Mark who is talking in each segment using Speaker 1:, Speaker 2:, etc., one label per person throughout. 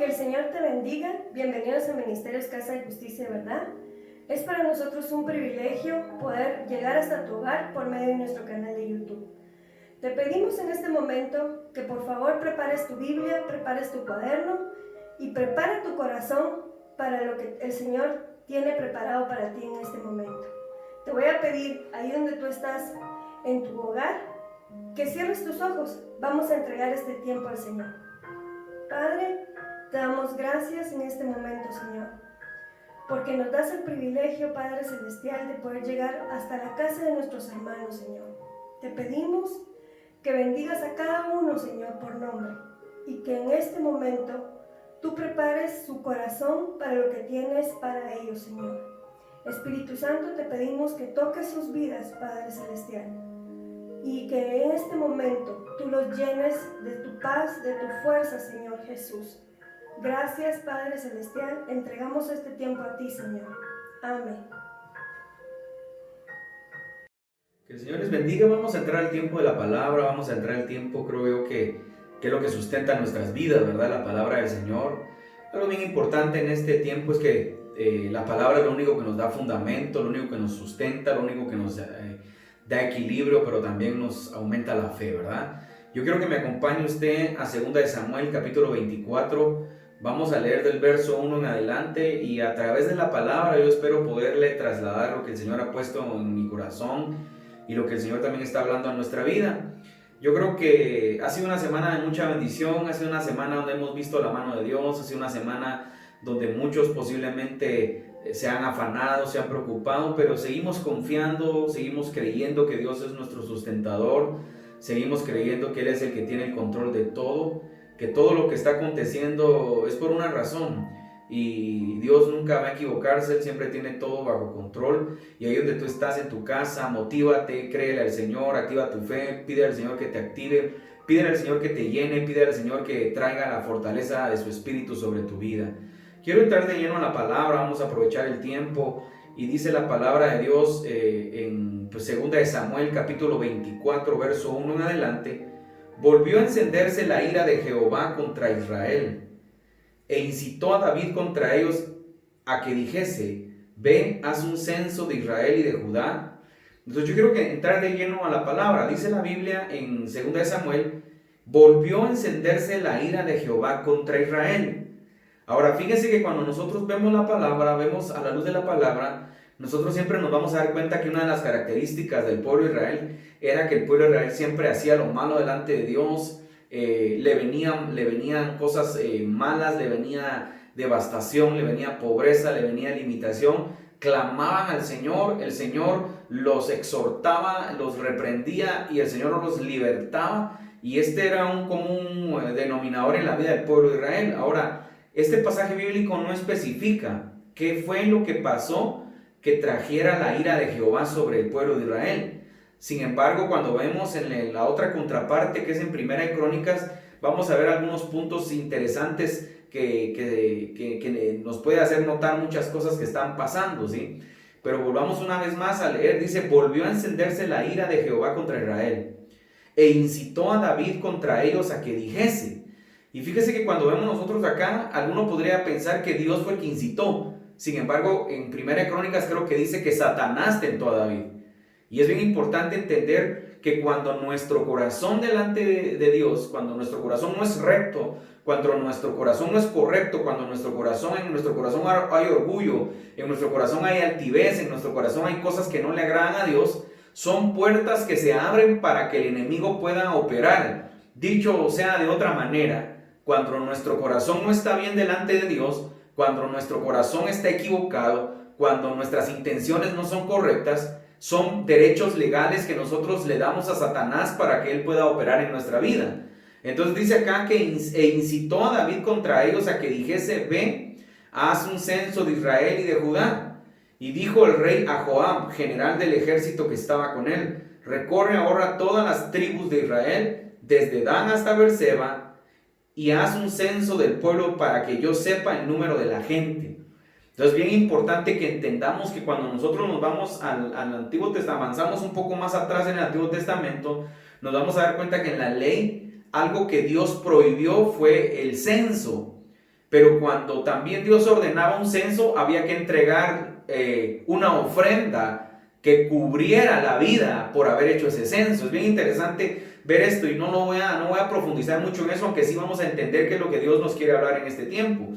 Speaker 1: Que el Señor te bendiga. Bienvenidos a Ministerios Casa de Justicia y Verdad. Es para nosotros un privilegio poder llegar hasta tu hogar por medio de nuestro canal de YouTube. Te pedimos en este momento que por favor prepares tu Biblia, prepares tu cuaderno y prepara tu corazón para lo que el Señor tiene preparado para ti en este momento. Te voy a pedir, ahí donde tú estás en tu hogar, que cierres tus ojos. Vamos a entregar este tiempo al Señor. Padre, te damos gracias en este momento, Señor, porque nos das el privilegio, Padre Celestial, de poder llegar hasta la casa de nuestros hermanos, Señor. Te pedimos que bendigas a cada uno, Señor, por nombre, y que en este momento tú prepares su corazón para lo que tienes para ellos, Señor. Espíritu Santo, te pedimos que toques sus vidas, Padre Celestial, y que en este momento tú los llenes de tu paz, de tu fuerza, Señor Jesús. Gracias, Padre Celestial. Entregamos este tiempo a ti, Señor. Amén.
Speaker 2: Que el Señor les bendiga. Vamos a entrar al tiempo de la palabra. Vamos a entrar al tiempo, creo yo, que es lo que sustenta nuestras vidas, ¿verdad? La palabra del Señor. Algo bien importante en este tiempo es que la palabra es lo único que nos da fundamento, lo único que nos sustenta, lo único que nos da equilibrio, pero también nos aumenta la fe, ¿verdad? Yo quiero que me acompañe usted a 2 de Samuel, capítulo 24. Vamos a leer del verso 1 en adelante y a través de la palabra yo espero poderle trasladar lo que el Señor ha puesto en mi corazón y lo que el Señor también está hablando en nuestra vida. Yo creo que ha sido una semana de mucha bendición, ha sido una semana donde hemos visto la mano de Dios, ha sido una semana donde muchos posiblemente se han afanado, se han preocupado, pero seguimos confiando, seguimos creyendo que Dios es nuestro sustentador, seguimos creyendo que Él es el que tiene el control de todo, que todo lo que está aconteciendo es por una razón y Dios nunca va a equivocarse, Él siempre tiene todo bajo control. Y ahí donde tú estás en tu casa, motívate, créele al Señor, activa tu fe, pide al Señor que te active, pídele al Señor que te llene, pídele al Señor que traiga la fortaleza de su Espíritu sobre tu vida. Quiero entrar de lleno a la palabra, vamos a aprovechar el tiempo y dice la palabra de Dios en 2 de Samuel capítulo 24 verso 1 en adelante. Volvió a encenderse la ira de Jehová contra Israel, e incitó a David contra ellos a que dijese: ve, haz un censo de Israel y de Judá. Entonces yo quiero que entrar de lleno a la palabra. Dice la Biblia en 2 de Samuel, volvió a encenderse la ira de Jehová contra Israel. Ahora fíjense que cuando nosotros vemos la palabra, vemos a la luz de la palabra, nosotros siempre nos vamos a dar cuenta que una de las características del pueblo de Israel era que el pueblo de Israel siempre hacía lo malo delante de Dios, le venían cosas malas, le venía devastación, le venía pobreza, le venía limitación, clamaban al Señor, el Señor los exhortaba, los reprendía y el Señor los libertaba, y este era un común denominador en la vida del pueblo de Israel. Ahora, este pasaje bíblico no especifica qué fue lo que pasó que trajera la ira de Jehová sobre el pueblo de Israel. Sin embargo, cuando vemos en la otra contraparte, que es en Primera de Crónicas, vamos a ver algunos puntos interesantes que nos puede hacer notar muchas cosas que están pasando, ¿sí? Pero volvamos una vez más a leer. Dice: volvió a encenderse la ira de Jehová contra Israel, e incitó a David contra ellos a que dijese. Y fíjese que cuando vemos nosotros acá, alguno podría pensar que Dios fue el que incitó. Sin embargo, en Primera de Crónicas creo que dice que Satanás tentó a David. Y es bien importante entender que cuando nuestro corazón delante de Dios, cuando nuestro corazón no es recto, cuando nuestro corazón no es correcto, cuando en nuestro corazón hay orgullo, en nuestro corazón hay altivez, en nuestro corazón hay cosas que no le agradan a Dios, son puertas que se abren para que el enemigo pueda operar. Dicho sea de otra manera, cuando nuestro corazón no está bien delante de Dios, cuando nuestro corazón está equivocado, cuando nuestras intenciones no son correctas, son derechos legales que nosotros le damos a Satanás para que él pueda operar en nuestra vida. Entonces dice acá que incitó a David contra ellos a que dijese: ve, haz un censo de Israel y de Judá. Y dijo el rey a Joab, general del ejército que estaba con él: recorre ahora todas las tribus de Israel, desde Dan hasta Beerseba, y haz un censo del pueblo para que yo sepa el número de la gente. Entonces, bien importante que entendamos que cuando nosotros nos vamos al Antiguo Testamento, avanzamos un poco más atrás en el Antiguo Testamento, nos vamos a dar cuenta que en la ley algo que Dios prohibió fue el censo. pero cuando también Dios ordenaba un censo, había que entregar una ofrenda que cubriera la vida por haber hecho ese censo. Es bien interesante ver esto y no voy a profundizar mucho en eso, aunque sí vamos a entender qué es lo que Dios nos quiere hablar en este tiempo.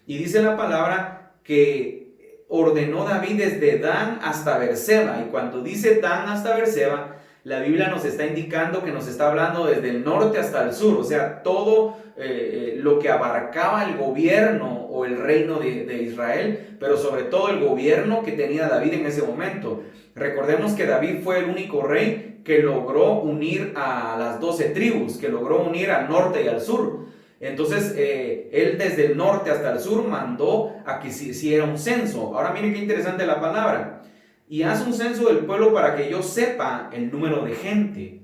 Speaker 2: Y dice la palabra que ordenó David desde Dan hasta Berseba, y cuando dice Dan hasta Berseba, la Biblia nos está indicando que nos está hablando desde el norte hasta el sur, o sea, todo lo que abarcaba el gobierno o el reino de Israel, pero sobre todo el gobierno que tenía David en ese momento. Recordemos que David fue el único rey que logró unir a las 12 tribus, que logró unir al norte y al sur. Entonces, él desde el norte hasta el sur mandó a que se hiciera un censo. Ahora miren qué interesante la palabra. Y haz un censo del pueblo para que yo sepa el número de gente.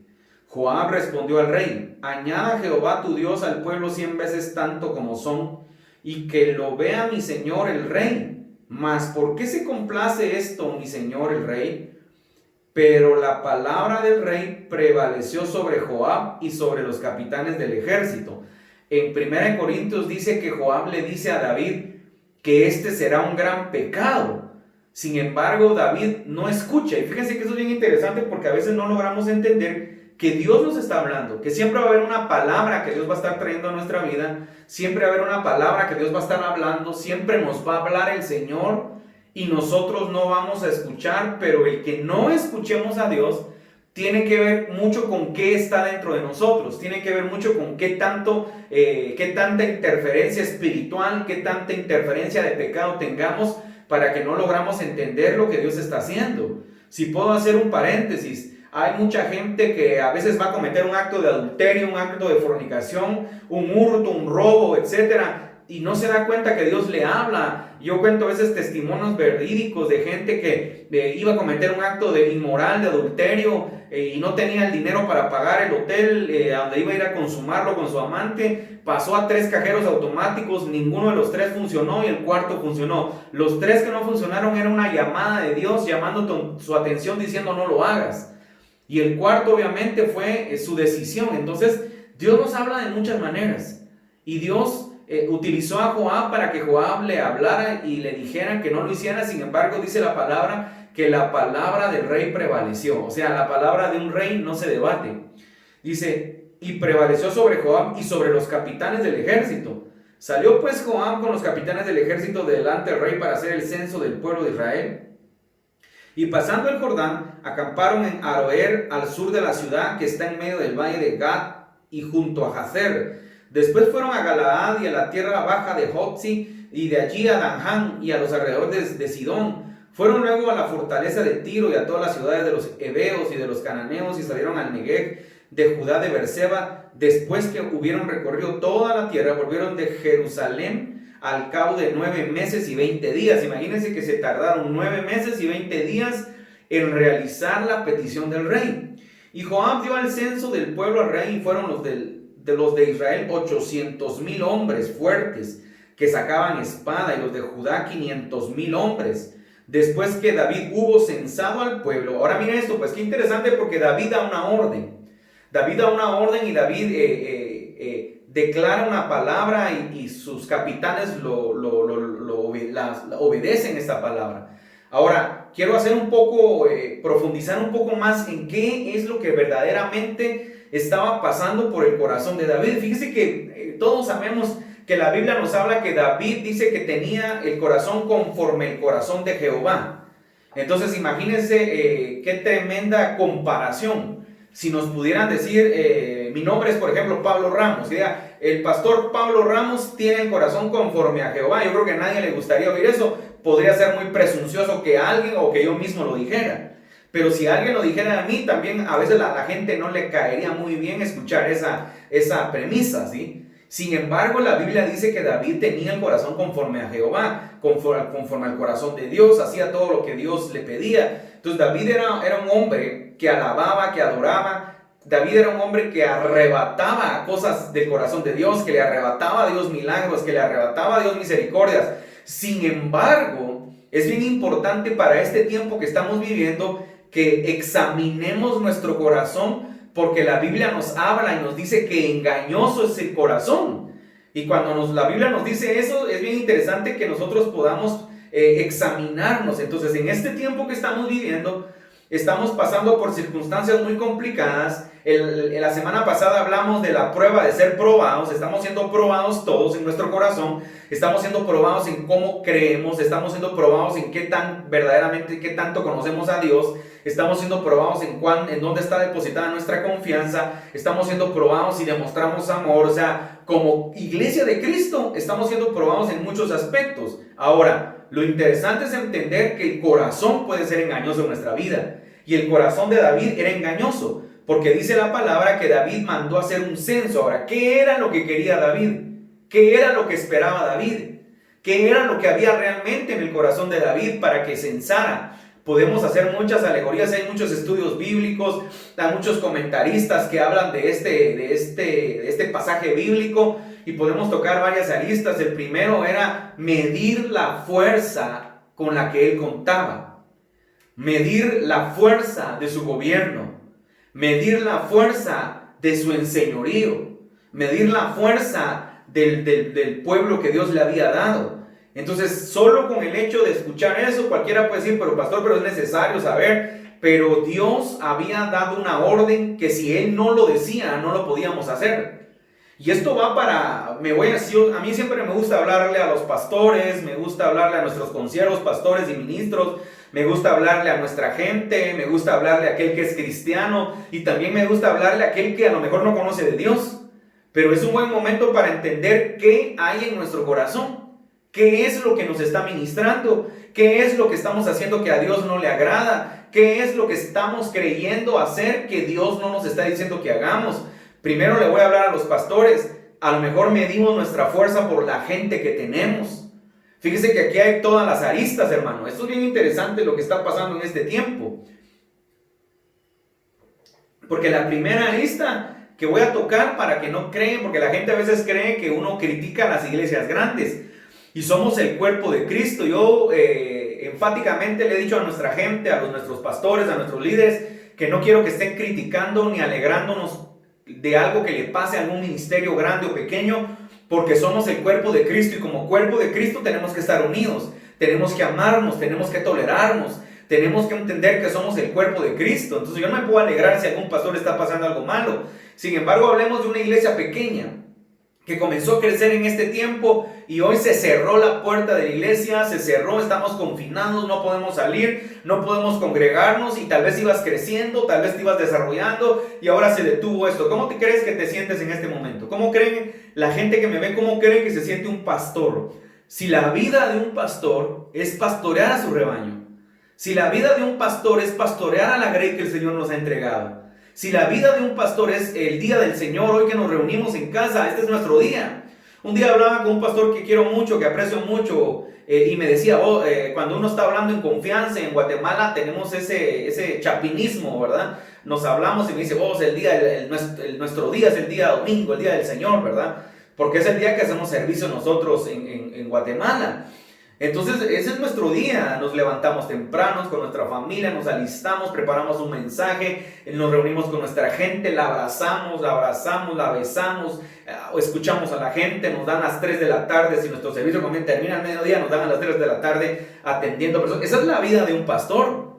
Speaker 2: Joab respondió al rey: añada Jehová tu Dios al pueblo 100 veces tanto como son, y que lo vea mi señor el rey. Mas ¿por qué se complace esto mi señor el rey? Pero la palabra del rey prevaleció sobre Joab y sobre los capitanes del ejército. En 1 Corintios dice que Joab le dice a David que este será un gran pecado. Sin embargo, David no escucha. Y fíjense que eso es bien interesante, porque a veces no logramos entender que Dios nos está hablando, que siempre va a haber una palabra que Dios va a estar trayendo a nuestra vida, siempre va a haber una palabra que Dios va a estar hablando, siempre nos va a hablar el Señor y nosotros no vamos a escuchar, pero el que no escuchemos a Dios tiene que ver mucho con qué está dentro de nosotros, tiene que ver mucho con qué tanta interferencia espiritual, qué tanta interferencia de pecado tengamos, para que no logramos entender lo que Dios está haciendo. Si puedo hacer un paréntesis, hay mucha gente que a veces va a cometer un acto de adulterio, un acto de fornicación, un hurto, un robo, etcétera, y no se da cuenta que Dios le habla. Yo cuento a veces testimonios verídicos de gente que iba a cometer un acto de inmoral, de adulterio, y no tenía el dinero para pagar el hotel donde iba a ir a consumarlo con su amante. Pasó a 3 cajeros automáticos, ninguno de los 3 funcionó y el cuarto funcionó. Los 3 que no funcionaron era una llamada de Dios llamando su atención diciendo no lo hagas. Y el cuarto obviamente fue su decisión. Entonces Dios nos habla de muchas maneras. Y Dios utilizó a Joab para que Joab le hablara y le dijera que no lo hiciera. Sin embargo, dice la palabra que la palabra del rey prevaleció. O sea, la palabra de un rey no se debate. Dice, y prevaleció sobre Joab y sobre los capitanes del ejército. Salió pues Joab con los capitanes del ejército delante del rey para hacer el censo del pueblo de Israel. Y pasando el Jordán, acamparon en Aroer, al sur de la ciudad, que está en medio del valle de Gad y junto a Jazer. Después fueron a Galaad y a la tierra baja de Jotzi, y de allí a Danján y a los alrededores de Sidón. Fueron luego a la fortaleza de Tiro y a todas las ciudades de los heveos y de los cananeos, y salieron al Negev de Judá de Berseba. Después que hubieron recorrido toda la tierra, volvieron de Jerusalén al cabo de 9 meses y 20 días. Imagínense que se tardaron 9 meses y 20 días en realizar la petición del rey. Y Joab dio al censo del pueblo al rey, y fueron los de Israel 800,000 hombres fuertes que sacaban espada, y los de Judá 500,000 hombres. Después que David hubo censado al pueblo. Ahora miren esto, pues qué interesante, porque David da una orden. David da una orden y David declara una palabra, y sus capitanes obedecen esta palabra. Ahora, quiero hacer un poco, profundizar un poco más en qué es lo que verdaderamente estaba pasando por el corazón de David. Fíjese que todos sabemos que la Biblia nos habla que David dice que tenía el corazón conforme el corazón de Jehová. Entonces imagínense qué tremenda comparación. Si nos pudieran decir, mi nombre es por ejemplo Pablo Ramos, diga, el pastor Pablo Ramos tiene el corazón conforme a Jehová. Yo creo que a nadie le gustaría oír eso. Podría ser muy presuncioso que alguien o que yo mismo lo dijera. Pero si alguien lo dijera a mí, también a veces la gente no le caería muy bien escuchar esa premisa, ¿sí? Sin embargo, la Biblia dice que David tenía el corazón conforme a Jehová, conforme al corazón de Dios, hacía todo lo que Dios le pedía. Entonces David era un hombre que alababa, que adoraba. David era un hombre que arrebataba cosas del corazón de Dios, que le arrebataba a Dios milagros, que le arrebataba a Dios misericordias. Sin embargo, es bien importante para este tiempo que estamos viviendo que examinemos nuestro corazón, porque la Biblia nos habla y nos dice que engañoso es el corazón. Y cuando la Biblia nos dice eso, es bien interesante que nosotros podamos examinarnos. Entonces, en este tiempo que estamos viviendo, estamos pasando por circunstancias muy complicadas. La semana pasada hablamos de la prueba de ser probados. Estamos siendo probados todos en nuestro corazón. Estamos siendo probados en cómo creemos. Estamos siendo probados en qué tan verdaderamente, qué tanto conocemos a Dios. Estamos siendo probados en dónde está depositada nuestra confianza. Estamos siendo probados si demostramos amor. O sea, como iglesia de Cristo, estamos siendo probados en muchos aspectos. Ahora, lo interesante es entender que el corazón puede ser engañoso en nuestra vida. Y el corazón de David era engañoso, porque dice la palabra que David mandó hacer un censo. Ahora, ¿qué era lo que quería David? ¿Qué era lo que esperaba David? ¿Qué era lo que había realmente en el corazón de David para que censara? Podemos hacer muchas alegorías, hay muchos estudios bíblicos, hay muchos comentaristas que hablan de este pasaje bíblico y podemos tocar varias aristas. El primero era medir la fuerza con la que él contaba. Medir la fuerza de su gobierno, medir la fuerza de su enseñorío, medir la fuerza del pueblo que Dios le había dado. Entonces, solo con el hecho de escuchar eso, cualquiera puede decir, pero pastor, pero es necesario saber. Pero Dios había dado una orden que si Él no lo decía, no lo podíamos hacer. Y esto va para, a mí siempre me gusta hablarle a los pastores, me gusta hablarle a nuestros consiervos, pastores y ministros, me gusta hablarle a nuestra gente, me gusta hablarle a aquel que es cristiano y también me gusta hablarle a aquel que a lo mejor no conoce de Dios. Pero es un buen momento para entender qué hay en nuestro corazón. ¿Qué es lo que nos está ministrando? ¿Qué es lo que estamos haciendo que a Dios no le agrada? ¿Qué es lo que estamos creyendo hacer que Dios no nos está diciendo que hagamos? Primero le voy a hablar a los pastores. A lo mejor medimos nuestra fuerza por la gente que tenemos. Fíjese que aquí hay todas las aristas, hermano. Esto es bien interesante lo que está pasando en este tiempo. Porque la primera arista que voy a tocar para que no creen, porque la gente a veces cree que uno critica a las iglesias grandes. Y somos el cuerpo de Cristo. Yo enfáticamente le he dicho a nuestra gente, a nuestros pastores, a nuestros líderes, que no quiero que estén criticando ni alegrándonos de algo que le pase a algún ministerio grande o pequeño, porque somos el cuerpo de Cristo y como cuerpo de Cristo tenemos que estar unidos, tenemos que amarnos, tenemos que tolerarnos, tenemos que entender que somos el cuerpo de Cristo. Entonces yo no me puedo alegrar si algún pastor está pasando algo malo. Sin embargo, hablemos de una iglesia pequeña que comenzó a crecer en este tiempo y hoy se cerró la puerta de la iglesia, se cerró, estamos confinados, no podemos salir, no podemos congregarnos y tal vez ibas creciendo, tal vez te ibas desarrollando y ahora se detuvo esto. ¿Cómo te crees que te sientes en este momento? ¿Cómo creen la gente que me ve, cómo creen que se siente un pastor? Si la vida de un pastor es pastorear a su rebaño, si la vida de un pastor es pastorear a la grey que el Señor nos ha entregado, si la vida de un pastor es el día del Señor, hoy que nos reunimos en casa, este es nuestro día. Un día hablaba con un pastor que quiero mucho, que aprecio mucho, y me decía, cuando uno está hablando en confianza, en Guatemala tenemos ese chapinismo, ¿verdad? Nos hablamos y me dice, nuestro día es el día domingo, el día del Señor, ¿verdad? Porque es el día que hacemos servicio nosotros en Guatemala. Entonces ese es nuestro día, nos levantamos tempranos con nuestra familia, nos alistamos, preparamos un mensaje, nos reunimos con nuestra gente, la abrazamos, la besamos, escuchamos a la gente, nos dan las 3 de la tarde, si nuestro servicio termina al mediodía, nos dan a las 3 de la tarde atendiendo personas. Esa es la vida de un pastor.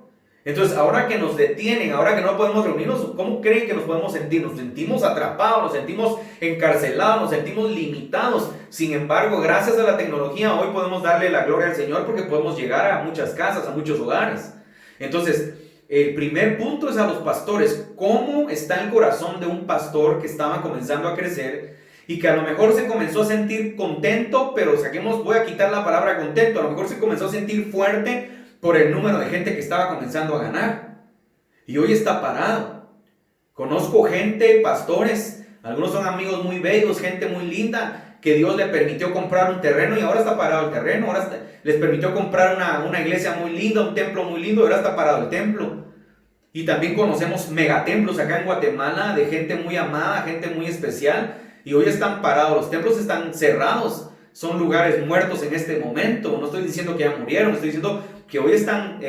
Speaker 2: Entonces, ahora que nos detienen, ahora que no podemos reunirnos, ¿cómo creen que nos podemos sentir? Nos sentimos atrapados, nos sentimos encarcelados, nos sentimos limitados. Sin embargo, gracias a la tecnología, hoy podemos darle la gloria al Señor porque podemos llegar a muchas casas, a muchos hogares. Entonces, el primer punto es a los pastores. ¿Cómo está el corazón de un pastor que estaba comenzando a crecer y que a lo mejor se comenzó a sentir contento, pero voy a quitar la palabra contento, a lo mejor se comenzó a sentir fuerte por el número de gente que estaba comenzando a ganar y hoy está parado? Conozco gente, pastores, algunos son amigos muy bellos, gente muy linda, que Dios le permitió comprar un terreno y ahora está parado el terreno, les permitió comprar una iglesia muy linda, un templo muy lindo y ahora está parado el templo. Y también conocemos megatemplos acá en Guatemala de gente muy amada, gente muy especial, y hoy están parados, los templos están cerrados, son lugares muertos en este momento. No estoy diciendo que ya murieron, estoy diciendo que hoy están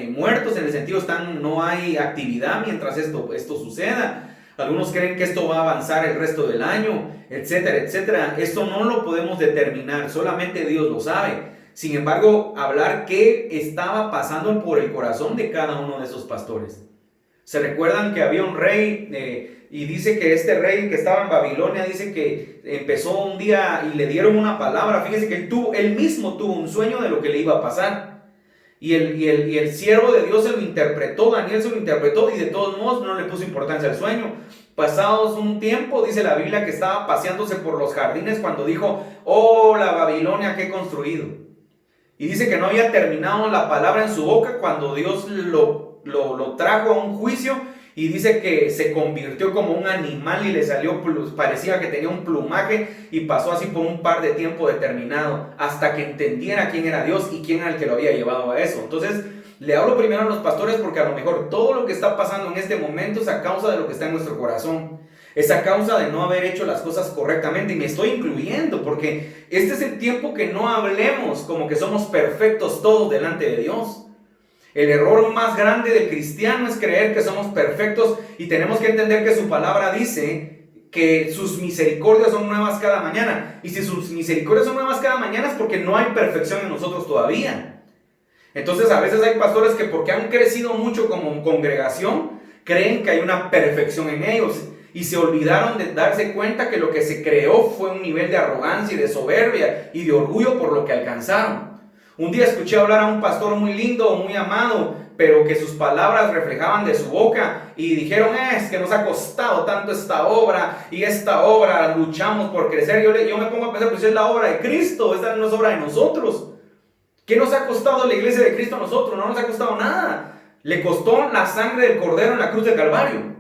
Speaker 2: muertos en el sentido no hay actividad mientras esto suceda. Algunos creen que esto va a avanzar el resto del año, etcétera, etcétera. Esto no lo podemos determinar, solamente Dios lo sabe. Sin embargo, hablar qué estaba pasando por el corazón de cada uno de esos pastores. Se recuerdan que había un rey y dice que este rey que estaba en Babilonia, dice que empezó un día y le dieron una palabra. Fíjense que él mismo tuvo un sueño de lo que le iba a pasar. Y el siervo de Dios se lo interpretó, Daniel se lo interpretó y de todos modos no le puso importancia al sueño. Pasados un tiempo, dice la Biblia que estaba paseándose por los jardines cuando dijo: oh, la Babilonia que he construido. Y dice que no había terminado la palabra en su boca cuando Dios lo trajo a un juicio, y dice que se convirtió como un animal y le salió, parecía que tenía un plumaje, y pasó así por un par de tiempo determinado hasta que entendiera quién era Dios y quién era el que lo había llevado a eso. Entonces le hablo primero a los pastores porque a lo mejor todo lo que está pasando en este momento es a causa de lo que está en nuestro corazón. Es a causa de no haber hecho las cosas correctamente, y me estoy incluyendo porque este es el tiempo que no hablemos como que somos perfectos todos delante de Dios. El error más grande del cristiano es creer que somos perfectos, y tenemos que entender que su palabra dice que sus misericordias son nuevas cada mañana. Y si sus misericordias son nuevas cada mañana es porque no hay perfección en nosotros todavía. Entonces a veces hay pastores que porque han crecido mucho como congregación creen que hay una perfección en ellos, y se olvidaron de darse cuenta que lo que se creó fue un nivel de arrogancia y de soberbia y de orgullo por lo que alcanzaron. Un día escuché hablar a un pastor muy lindo, muy amado, pero que sus palabras reflejaban de su boca, y dijeron: es que nos ha costado tanto esta obra, y esta obra luchamos por crecer. Yo me pongo a pensar, pues es la obra de Cristo, esta no es obra de nosotros. ¿Qué nos ha costado la iglesia de Cristo a nosotros? No nos ha costado nada. Le costó la sangre del Cordero en la cruz del Calvario.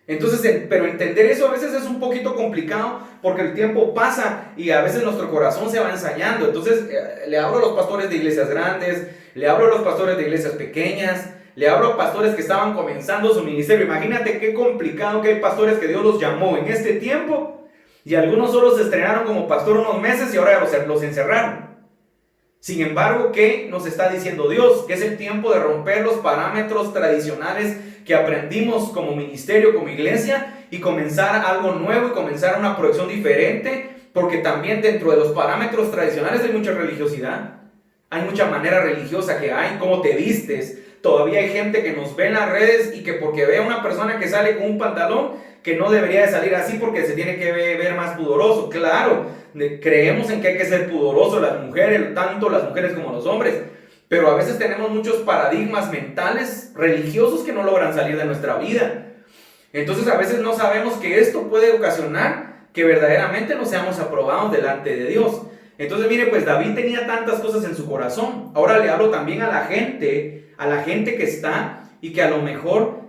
Speaker 2: Entonces, pero entender eso a veces es un poquito complicado porque el tiempo pasa y a veces nuestro corazón se va ensayando. Entonces, le hablo a los pastores de iglesias grandes, le hablo a los pastores de iglesias pequeñas, le hablo a pastores que estaban comenzando su ministerio. Imagínate qué complicado que hay pastores que Dios los llamó en este tiempo y algunos solo se estrenaron como pastor unos meses y ahora los encerraron. Sin embargo, ¿qué nos está diciendo Dios? Que es el tiempo de romper los parámetros tradicionales que aprendimos como ministerio, como iglesia, y comenzar algo nuevo y comenzar una proyección diferente, porque también dentro de los parámetros tradicionales hay mucha religiosidad, hay mucha manera religiosa que hay, cómo te vistes. Todavía hay gente que nos ve en las redes y que porque ve a una persona que sale con un pantalón, que no debería de salir así porque se tiene que ver más pudoroso. Claro, creemos en que hay que ser pudoroso las mujeres, tanto las mujeres como los hombres, pero a veces tenemos muchos paradigmas mentales religiosos que no logran salir de nuestra vida. Entonces a veces no sabemos que esto puede ocasionar que verdaderamente no seamos aprobados delante de Dios. Entonces mire, pues David tenía tantas cosas en su corazón. Ahora le hablo también a la gente que está y que a lo mejor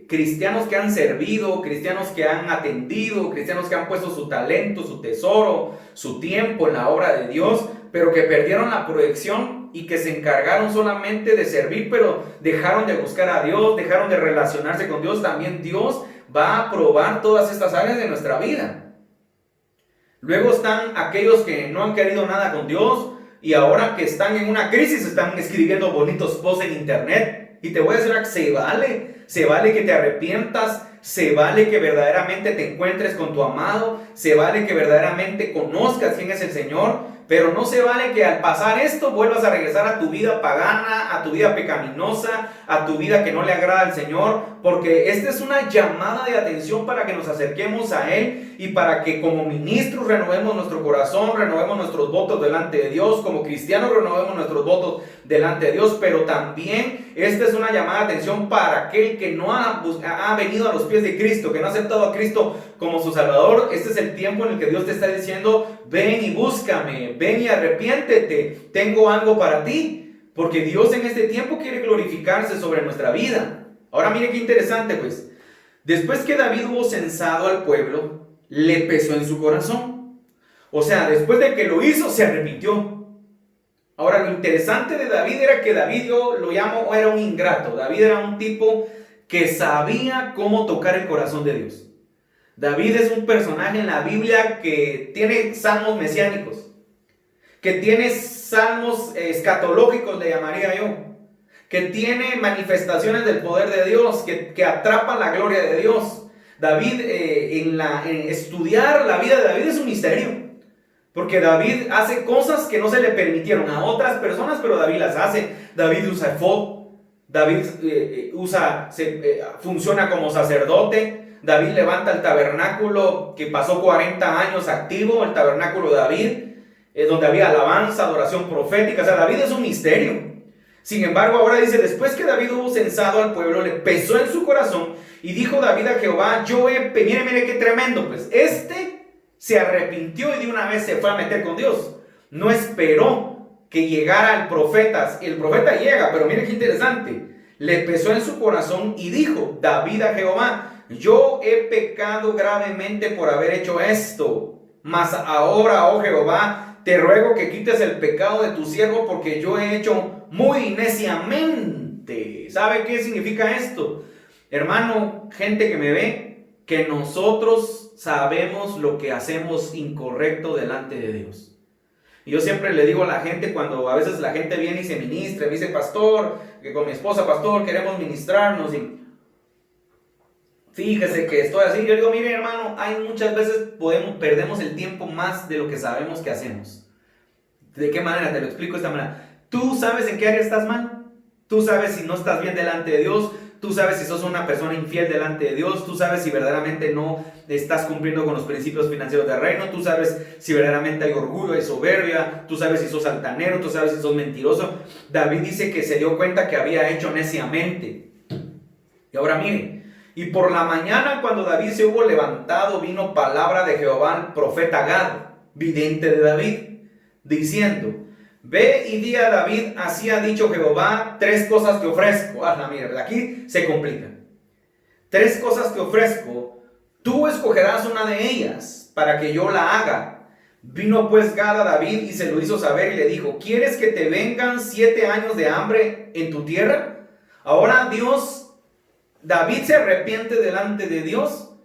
Speaker 2: cristianos que han servido, cristianos que han atendido, cristianos que han puesto su talento, su tesoro, su tiempo en la obra de Dios, pero que perdieron la proyección y que se encargaron solamente de servir, pero dejaron de buscar a Dios, dejaron de relacionarse con Dios. También Dios va a probar todas estas áreas de nuestra vida. Luego están aquellos que no han querido nada con Dios y ahora que están en una crisis están escribiendo bonitos posts en internet. Y te voy a decir que se vale que te arrepientas, se vale que verdaderamente te encuentres con tu amado, se vale que verdaderamente conozcas quién es el Señor, pero no se vale que al pasar esto vuelvas a regresar a tu vida pagana, a tu vida pecaminosa, a tu vida que no le agrada al Señor, porque esta es una llamada de atención para que nos acerquemos a Él y para que como ministros renovemos nuestro corazón, renovemos nuestros votos delante de Dios, como cristianos renovemos nuestros votos delante de Dios, pero también esta es una llamada de atención para aquel que no ha venido a los pies de Cristo, que no ha aceptado a Cristo como su Salvador. Este es el tiempo en el que Dios te está diciendo: ven y búscame, ven y arrepiéntete, tengo algo para ti, porque Dios en este tiempo quiere glorificarse sobre nuestra vida. Ahora mire qué interesante, pues, después que David hubo censado al pueblo, le pesó en su corazón. O sea, después de que lo hizo, se arrepintió. Ahora, lo interesante de David era que David, yo lo llamo, era un ingrato. David era un tipo que sabía cómo tocar el corazón de Dios. David es un personaje en la Biblia que tiene salmos mesiánicos, que tiene salmos escatológicos, le llamaría yo, que tiene manifestaciones del poder de Dios, que atrapa la gloria de Dios, David, en estudiar la vida de David es un misterio. Porque David hace cosas que no se le permitieron a otras personas, pero David las hace. David usa efod, David funciona como sacerdote. David levanta el tabernáculo que pasó 40 años activo, el tabernáculo de David, donde había alabanza, adoración profética. O sea, David es un misterio. Sin embargo, ahora dice, después que David hubo censado al pueblo, le pesó en su corazón y dijo David a Jehová, mire qué tremendo, pues se arrepintió y de una vez se fue a meter con Dios. No esperó que llegara el profeta. El profeta llega, pero mire qué interesante. Le pesó en su corazón y dijo David a Jehová, yo he pecado gravemente por haber hecho esto. Mas ahora, oh Jehová, te ruego que quites el pecado de tu siervo, porque yo he hecho muy neciamente. ¿Sabe qué significa esto? Hermano, gente que me ve, que nosotros sabemos lo que hacemos incorrecto delante de Dios. Y yo siempre le digo a la gente, cuando a veces la gente viene y se ministra, me dice, pastor, que con mi esposa, pastor, queremos ministrarnos, y fíjese que estoy así. Yo digo, mire hermano, hay muchas veces perdemos el tiempo más de lo que sabemos que hacemos. ¿De qué manera? Te lo explico de esta manera. Tú sabes en qué área estás mal. Tú sabes si no estás bien delante de Dios. Tú sabes si sos una persona infiel delante de Dios. Tú sabes si verdaderamente no estás cumpliendo con los principios financieros del reino. Tú sabes si verdaderamente hay orgullo, hay soberbia. Tú sabes si sos altanero. Tú sabes si sos mentiroso. David dice que se dio cuenta que había hecho neciamente. Y ahora mire. Y por la mañana, cuando David se hubo levantado, vino palabra de Jehová al profeta Gad, vidente de David, diciendo, ve y di a David, así ha dicho Jehová, 3 cosas te ofrezco. Mira, aquí se complica. 3 cosas te ofrezco, tú escogerás una de ellas para que yo la haga. Vino pues Gad a David y se lo hizo saber y le dijo, ¿quieres que te vengan 7 años de hambre en tu tierra? Ahora David se arrepiente delante de Dios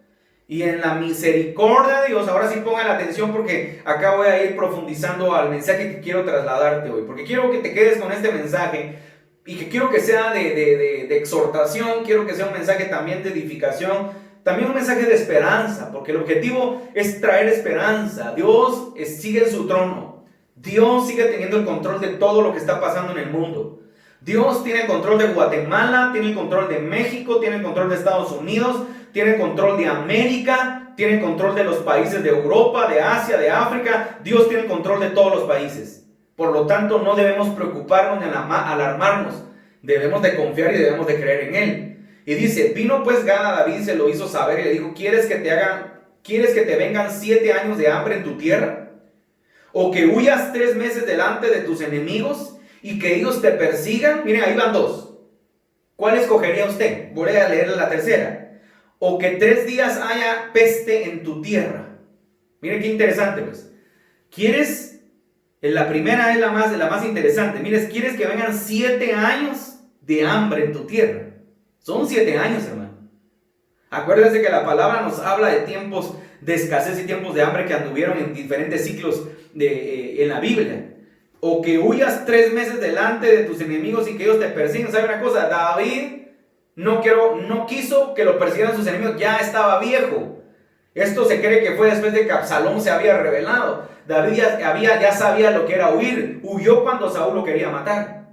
Speaker 2: y en la misericordia de Dios, ahora sí pongan la atención porque acá voy a ir profundizando al mensaje que quiero trasladarte hoy, porque quiero que te quedes con este mensaje y que quiero que sea de exhortación, quiero que sea un mensaje también de edificación, también un mensaje de esperanza, porque el objetivo es traer esperanza. Dios sigue en su trono, Dios sigue teniendo el control de todo lo que está pasando en el mundo. Dios tiene el control de Guatemala, tiene el control de México, tiene el control de Estados Unidos, tiene el control de América, tiene el control de los países de Europa, de Asia, de África. Dios tiene el control de todos los países. Por lo tanto, no debemos preocuparnos ni alarmarnos. Debemos de confiar y debemos de creer en Él. Y dice, vino pues Gad a David, se lo hizo saber y le dijo, ¿quieres que te vengan 7 años de hambre en tu tierra? ¿O que huyas 3 meses delante de tus enemigos y que ellos te persigan? Miren, ahí van 2. ¿Cuál escogería usted? Voy a leer la tercera. O que 3 días haya peste en tu tierra. Miren qué interesante, pues. ¿Quieres? La primera es la más interesante. Miren, ¿quieres que vengan 7 años de hambre en tu tierra? Son 7 años, hermano. Acuérdense que la palabra nos habla de tiempos de escasez y tiempos de hambre que anduvieron en diferentes ciclos en la Biblia. O que huyas 3 meses delante de tus enemigos y que ellos te persigan. ¿Sabe una cosa? David no quiso que lo persiguieran sus enemigos. Ya estaba viejo. Esto se cree que fue después de que Absalón se había rebelado. David ya sabía lo que era huir. Huyó cuando Saúl lo quería matar.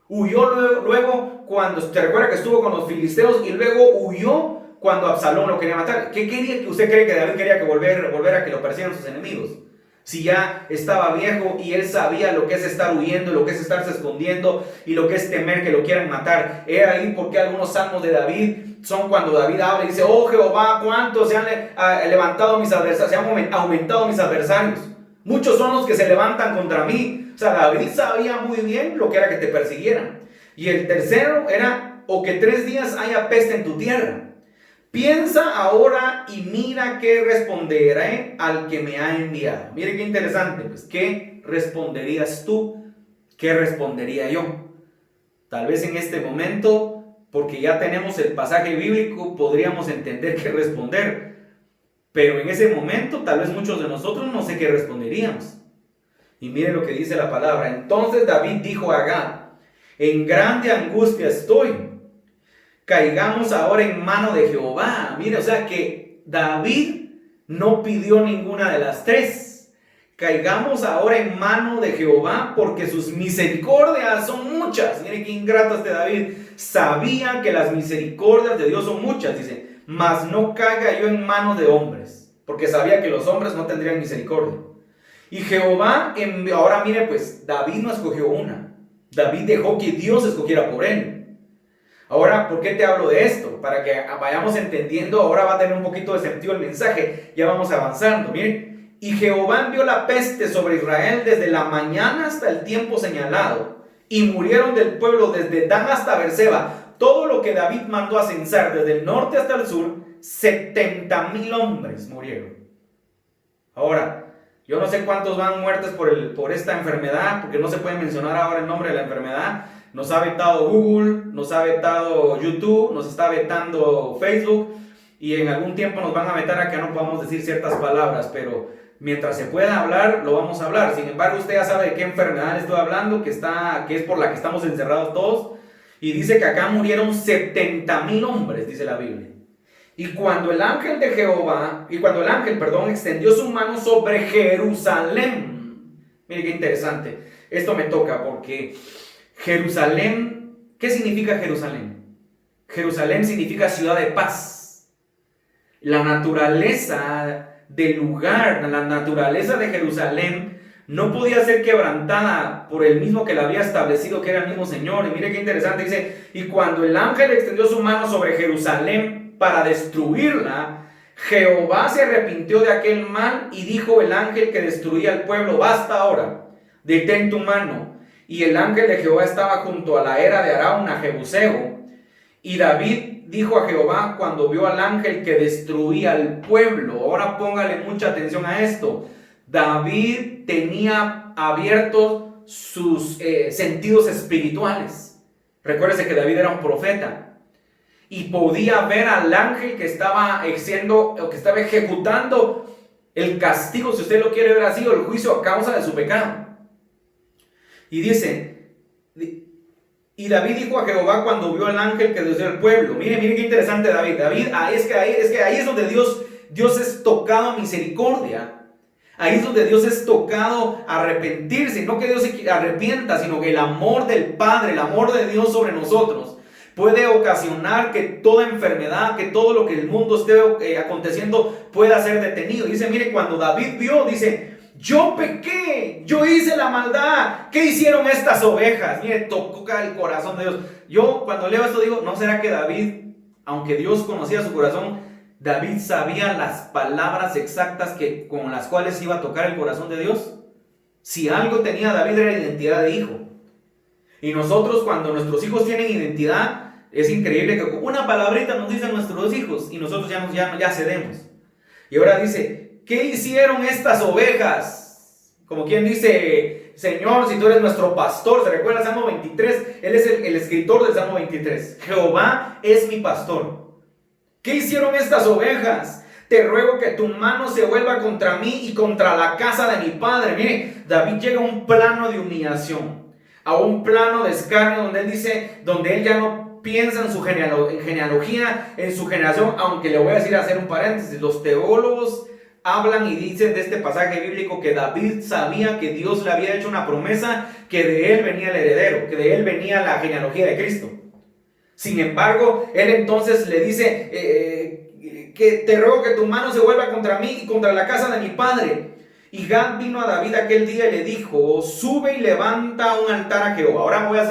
Speaker 2: Huyó luego cuando, te recuerda que estuvo con los filisteos, y luego huyó cuando Absalón lo quería matar. ¿Qué quería? ¿Usted cree que David quería que volver a que lo persiguieran sus enemigos? Si ya estaba viejo y él sabía lo que es estar huyendo, lo que es estarse escondiendo y lo que es temer que lo quieran matar. He ahí porque algunos salmos de David son cuando David habla y dice, oh Jehová, cuánto se han levantado mis adversarios, se han aumentado mis adversarios. Muchos son los que se levantan contra mí. O sea, David sabía muy bien lo que era que te persiguieran. Y el tercero era, o que 3 días haya peste en tu tierra. Piensa ahora y mira qué responderé al que me ha enviado. Mire qué interesante, pues, ¿qué responderías tú? ¿Qué respondería yo? Tal vez en este momento, porque ya tenemos el pasaje bíblico, podríamos entender qué responder. Pero en ese momento, tal vez muchos de nosotros no sé qué responderíamos. Y mire lo que dice la palabra. Entonces David dijo a Gad, en grande angustia estoy. caigamos ahora en mano de Jehová. Mire, o sea que David no pidió ninguna de las tres. Caigamos ahora en mano de Jehová porque sus misericordias son muchas. Mire qué ingrato este David. Sabía que las misericordias de Dios son muchas, dice, mas no caiga yo en manos de hombres, porque sabía que los hombres no tendrían misericordia. Y Jehová envió, ahora mire pues, David no escogió una. David dejó que Dios escogiera por él. Ahora, ¿por qué te hablo de esto? Para que vayamos entendiendo, ahora va a tener un poquito de sentido el mensaje, ya vamos avanzando, miren. Y Jehová envió la peste sobre Israel desde la mañana hasta el tiempo señalado, y murieron del pueblo desde Dan hasta Beerseba, todo lo que David mandó a censar desde el norte hasta el sur, 70,000 hombres murieron. Ahora, yo no sé cuántos van muertos por esta enfermedad, porque no se puede mencionar ahora el nombre de la enfermedad. Nos ha vetado Google, nos ha vetado YouTube, nos está vetando Facebook, y en algún tiempo nos van a vetar a que no podamos decir ciertas palabras, pero mientras se pueda hablar, lo vamos a hablar. Sin embargo, usted ya sabe de qué enfermedad estoy hablando, que es por la que estamos encerrados todos, y dice que acá murieron 70,000 hombres, dice la Biblia. Y cuando el ángel, extendió su mano sobre Jerusalén. Mire qué interesante. Esto me toca porque Jerusalén, ¿qué significa Jerusalén? Jerusalén significa ciudad de paz. La naturaleza del lugar, la naturaleza de Jerusalén no podía ser quebrantada por el mismo que la había establecido, que era el mismo Señor. Y mire qué interesante, dice, y cuando el ángel extendió su mano sobre Jerusalén para destruirla, Jehová se arrepintió de aquel mal y dijo el ángel que destruía al pueblo, basta ahora, detén tu mano. Y el ángel de Jehová estaba junto a la era de Arauna, Jebuseo. Y David dijo a Jehová cuando vio al ángel que destruía al pueblo. Ahora póngale mucha atención a esto. David tenía abiertos sus sentidos espirituales. Recuérdese que David era un profeta y podía ver al ángel que estaba ejecutando el castigo, si usted lo quiere ver así, o el juicio a causa de su pecado. Y dice, y David dijo a Jehová cuando vio al ángel que destruyó el pueblo. Mire qué interesante David. Es que ahí es donde Dios es tocado a misericordia. Ahí es donde Dios es tocado a arrepentirse. No que Dios se arrepienta, sino que el amor del Padre, el amor de Dios sobre nosotros puede ocasionar que toda enfermedad, que todo lo que el mundo esté aconteciendo pueda ser detenido. Dice, mire, cuando David vio, dice, yo pequé, yo hice la maldad. ¿Qué hicieron estas ovejas? Mire, tocó el corazón de Dios. Yo cuando leo esto digo, ¿no será que David, aunque Dios conocía su corazón, David sabía las palabras exactas con las cuales iba a tocar el corazón de Dios? Si algo tenía David era identidad de hijo. Y nosotros cuando nuestros hijos tienen identidad, es increíble que una palabrita nos dicen nuestros hijos y nosotros ya cedemos. Y ahora dice, ¿qué hicieron estas ovejas? Como quien dice, Señor, si tú eres nuestro pastor. ¿Se recuerda el Salmo 23? Él es el escritor del Salmo 23. Jehová es mi pastor. ¿Qué hicieron estas ovejas? Te ruego que tu mano se vuelva contra mí y contra la casa de mi padre. Mire, David llega a un plano de humillación, a un plano de escarnio donde él ya no piensa en su genealogía, en su generación, aunque le voy a decir, hacer un paréntesis. Los teólogos hablan y dicen de este pasaje bíblico que David sabía que Dios le había hecho una promesa, que de él venía el heredero, que de él venía la genealogía de Cristo. Sin embargo, él entonces le dice, que te ruego que tu mano se vuelva contra mí y contra la casa de mi padre. Y Gad vino a David aquel día y le dijo, sube y levanta un altar a Jehová. Ahora me voy a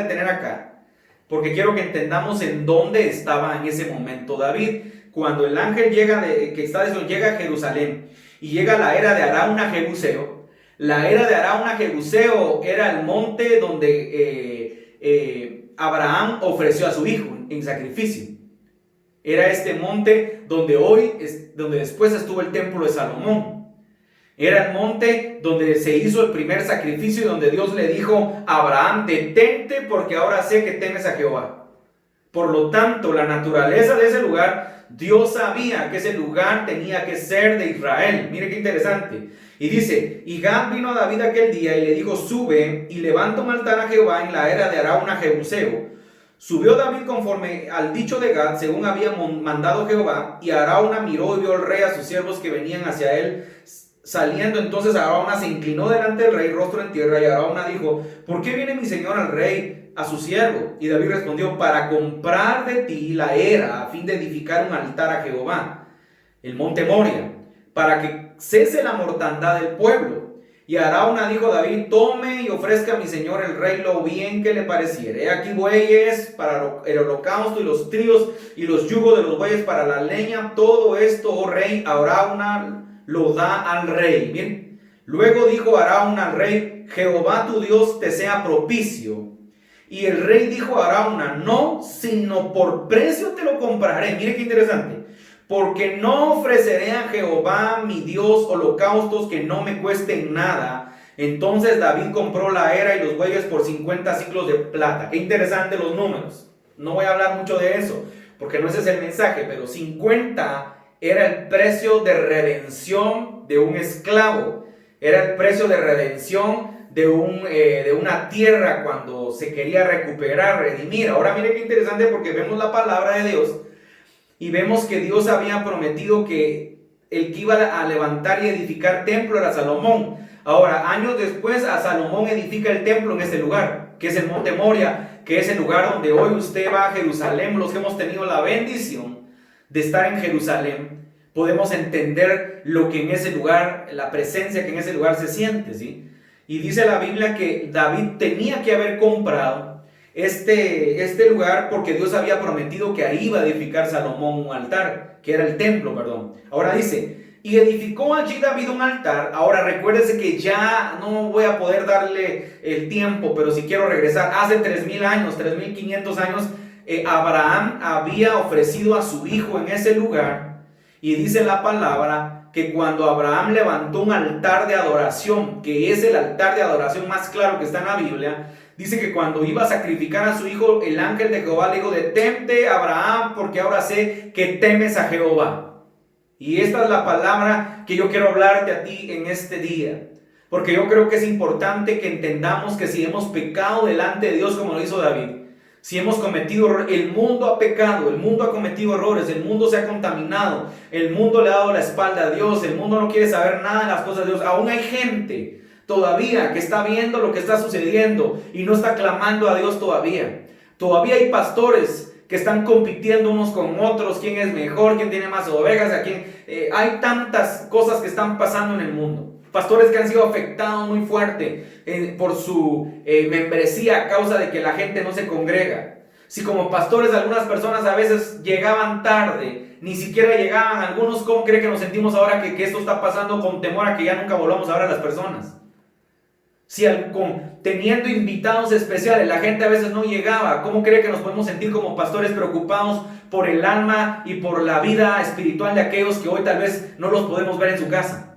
Speaker 2: detener acá, porque quiero que entendamos en dónde estaba en ese momento David. Cuando el ángel llega a Jerusalén y llega a la era de Arauna Jebuseo. La era de Arauna Jebuseo era el monte donde Abraham ofreció a su hijo en sacrificio. Era este monte donde después estuvo el templo de Salomón. Era el monte donde se hizo el primer sacrificio y donde Dios le dijo a Abraham, detente porque ahora sé que temes a Jehová. Por lo tanto, la naturaleza de ese lugar, Dios sabía que ese lugar tenía que ser de Israel. Mire qué interesante. Y dice, y Gad vino a David aquel día y le dijo, sube y levanta un altar a Jehová en la era de Arauna Jebuseo. Subió David conforme al dicho de Gad, según había mandado Jehová, y Arauna miró y vio al rey a sus siervos que venían hacia él saliendo. Entonces Arauna se inclinó delante del rey, rostro en tierra, y Arauna dijo: ¿por qué viene mi señor al rey a su siervo? Y David respondió: para comprar de ti la era, a fin de edificar un altar a Jehová, el monte Moria, para que cese la mortandad del pueblo. Y Arauna dijo a David: tome y ofrezca a mi señor el rey lo bien que le pareciere. He aquí bueyes para el holocausto, y los tríos y los yugos de los bueyes para la leña. Todo esto, oh rey. Arauna lo da al rey. Bien. Luego dijo Arauna al rey: Jehová tu Dios te sea propicio. Y el rey dijo a Arauna: no, sino por precio te lo compraré. Mire qué interesante. Porque no ofreceré a Jehová mi Dios holocaustos que no me cuesten nada. Entonces David compró la era y los bueyes por 50 siclos de plata. Qué interesante los números. No voy a hablar mucho de eso, porque no ese es el mensaje, pero 50 era el precio de redención de un esclavo. Era el precio de redención de una tierra cuando se quería recuperar, redimir. Ahora mire qué interesante, porque vemos la palabra de Dios. Y vemos que Dios había prometido que el que iba a levantar y edificar templo era Salomón. Ahora, años después, a Salomón edifica el templo en ese lugar, que es el monte Moria, que es el lugar donde hoy usted va a Jerusalén. Los que hemos tenido la bendición de estar en Jerusalén, podemos entender lo que en ese lugar, la presencia que en ese lugar se siente, ¿sí? Y dice la Biblia que David tenía que haber comprado este lugar, porque Dios había prometido que ahí iba a edificar Salomón un altar, que era el templo, perdón. Ahora dice: y edificó allí David un altar. Ahora recuérdese que ya no voy a poder darle el tiempo, pero si quiero regresar, hace 3000 años, 3500 años, Abraham había ofrecido a su hijo en ese lugar. Y dice la palabra que cuando Abraham levantó un altar de adoración, que es el altar de adoración más claro que está en la Biblia, dice que cuando iba a sacrificar a su hijo, el ángel de Jehová le dijo: detente, Abraham, porque ahora sé que temes a Jehová. Y esta es la palabra que yo quiero hablarte a ti en este día, porque yo creo que es importante que entendamos que si hemos pecado delante de Dios como lo hizo David, si hemos cometido, el mundo ha pecado, el mundo ha cometido errores, el mundo se ha contaminado, el mundo le ha dado la espalda a Dios, el mundo no quiere saber nada de las cosas de Dios. Aún hay gente todavía que está viendo lo que está sucediendo y no está clamando a Dios todavía. Todavía hay pastores que están compitiendo unos con otros, quién es mejor, quién tiene más ovejas, hay tantas cosas que están pasando en el mundo. Pastores que han sido afectados muy fuerte por su membresía a causa de que la gente no se congrega. Si como pastores algunas personas a veces llegaban tarde, ni siquiera llegaban algunos, ¿cómo cree que nos sentimos ahora que esto está pasando, con temor a que ya nunca volvamos a ver a las personas? Si teniendo invitados especiales la gente a veces no llegaba, ¿cómo cree que nos podemos sentir como pastores preocupados por el alma y por la vida espiritual de aquellos que hoy tal vez no los podemos ver en su casa?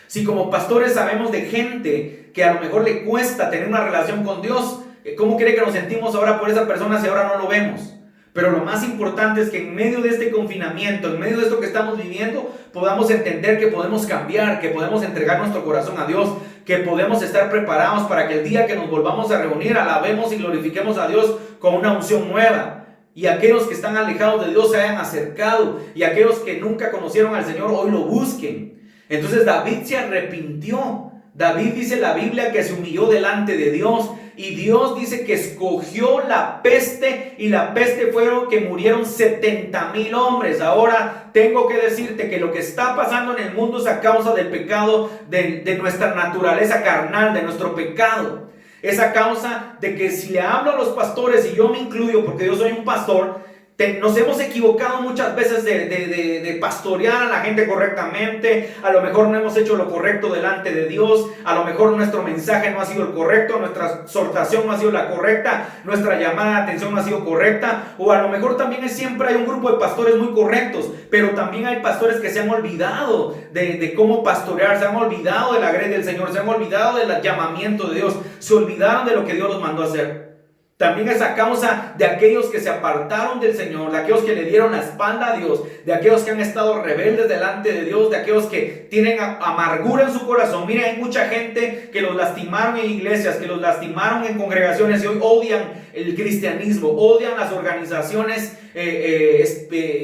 Speaker 2: Si como pastores sabemos de gente que a lo mejor le cuesta tener una relación con Dios, ¿cómo cree que nos sentimos ahora por esa persona si ahora no lo vemos? Pero lo más importante es que en medio de este confinamiento, en medio de esto que estamos viviendo, podamos entender que podemos cambiar, que podemos entregar nuestro corazón a Dios, que podemos estar preparados para que el día que nos volvamos a reunir, alabemos y glorifiquemos a Dios con una unción nueva. Y aquellos que están alejados de Dios se hayan acercado, y aquellos que nunca conocieron al Señor hoy lo busquen. Entonces David se arrepintió. David, dice la Biblia, que se humilló delante de Dios, y Dios dice que escogió la peste, y la peste fueron que murieron 70,000 hombres. Ahora tengo que decirte que lo que está pasando en el mundo es a causa del pecado de nuestra naturaleza carnal, de nuestro pecado. Es a causa de que si le hablo a los pastores, y yo me incluyo porque yo soy un pastor, nos hemos equivocado muchas veces de pastorear a la gente correctamente. A lo mejor no hemos hecho lo correcto delante de Dios. A lo mejor nuestro mensaje no ha sido el correcto, nuestra exhortación no ha sido la correcta, nuestra llamada de atención no ha sido correcta. O a lo mejor también siempre hay un grupo de pastores muy correctos, pero también hay pastores que se han olvidado de cómo pastorear, se han olvidado de la gracia del Señor, se han olvidado del llamamiento de Dios, se olvidaron de lo que Dios los mandó a hacer. También es a causa de aquellos que se apartaron del Señor, de aquellos que le dieron la espalda a Dios, de aquellos que han estado rebeldes delante de Dios, de aquellos que tienen amargura en su corazón. Miren, hay mucha gente que los lastimaron en iglesias, que los lastimaron en congregaciones y hoy odian el cristianismo, odian las organizaciones,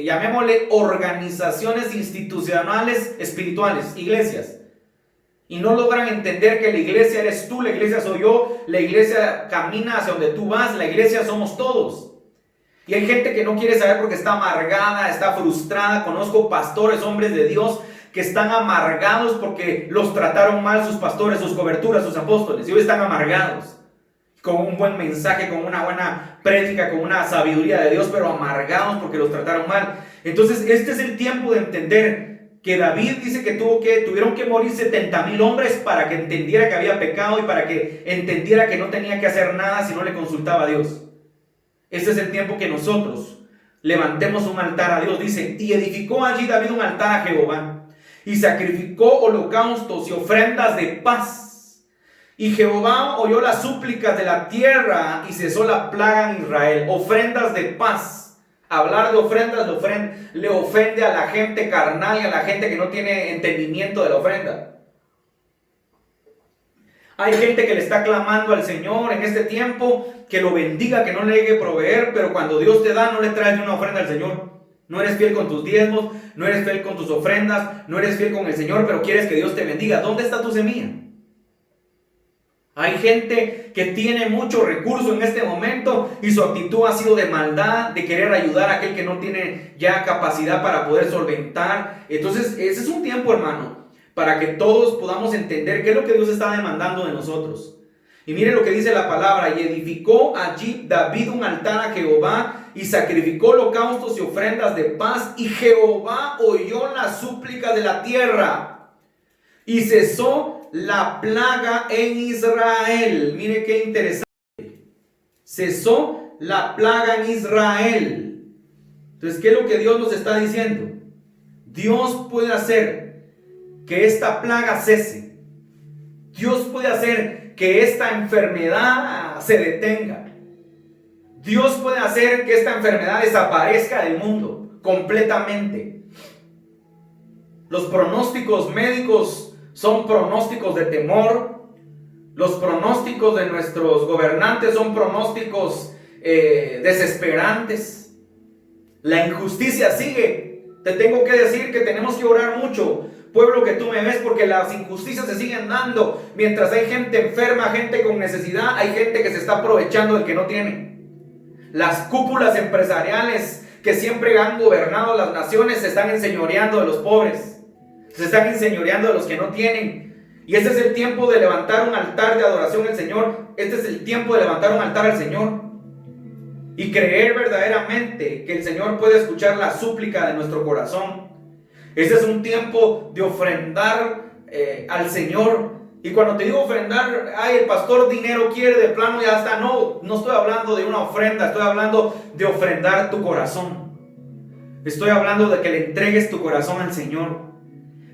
Speaker 2: llamémosle organizaciones institucionales espirituales, iglesias. Y no logran entender que la iglesia eres tú, la iglesia soy yo, la iglesia camina hacia donde tú vas, la iglesia somos todos. Y hay gente que no quiere saber porque está amargada, está frustrada. Conozco pastores, hombres de Dios, que están amargados porque los trataron mal sus pastores, sus coberturas, sus apóstoles. Y hoy están amargados. Con un buen mensaje, con una buena prédica, con una sabiduría de Dios, pero amargados porque los trataron mal. Entonces, este es el tiempo de entender que David dice que tuvieron que morir 70,000 hombres para que entendiera que había pecado y para que entendiera que no tenía que hacer nada si no le consultaba a Dios. Este es el tiempo que nosotros levantemos un altar a Dios. Dice, y edificó allí David un altar a Jehová y sacrificó holocaustos y ofrendas de paz. Y Jehová oyó las súplicas de la tierra y cesó la plaga en Israel. Ofrendas de paz. Hablar de ofrendas le ofende a la gente carnal y a la gente que no tiene entendimiento de la ofrenda. Hay gente que le está clamando al Señor en este tiempo que lo bendiga, que no le llegue a proveer, pero cuando Dios te da no le traes una ofrenda al Señor. No eres fiel con tus diezmos, no eres fiel con tus ofrendas, no eres fiel con el Señor, pero quieres que Dios te bendiga. ¿Dónde está tu semilla? Hay gente que tiene mucho recurso en este momento y su actitud ha sido de maldad, de querer ayudar a aquel que no tiene ya capacidad para poder solventar. Entonces, ese es un tiempo, hermano, para que todos podamos entender qué es lo que Dios está demandando de nosotros. Y mire lo que dice la palabra: y edificó allí David un altar a Jehová y sacrificó holocaustos y ofrendas de paz, y Jehová oyó las súplicas de la tierra y cesó la plaga en Israel. Mire qué interesante. Cesó la plaga en Israel. Entonces, ¿qué es lo que Dios nos está diciendo? Dios puede hacer que esta plaga cese. Dios puede hacer que esta enfermedad se detenga. Dios puede hacer que esta enfermedad desaparezca del mundo completamente. Los pronósticos médicos son pronósticos de temor. Los pronósticos de nuestros gobernantes son pronósticos desesperantes. La injusticia sigue. Te tengo que decir que tenemos que orar mucho, pueblo que tú me ves, porque las injusticias se siguen dando. Mientras hay gente enferma, gente con necesidad, hay gente que se está aprovechando del que no tiene. Las cúpulas empresariales que siempre han gobernado las naciones se están enseñoreando de los pobres. Se están enseñoreando de los que no tienen. Y este es el tiempo de levantar un altar de adoración al Señor. Este es el tiempo de levantar un altar al Señor y creer verdaderamente que el Señor puede escuchar la súplica de nuestro corazón. Este es un tiempo de ofrendar al Señor. Y cuando te digo ofrendar, ay, el pastor dinero quiere, de plano ya está. No estoy hablando de una ofrenda, estoy hablando de ofrendar tu corazón. Estoy hablando de que le entregues tu corazón al Señor.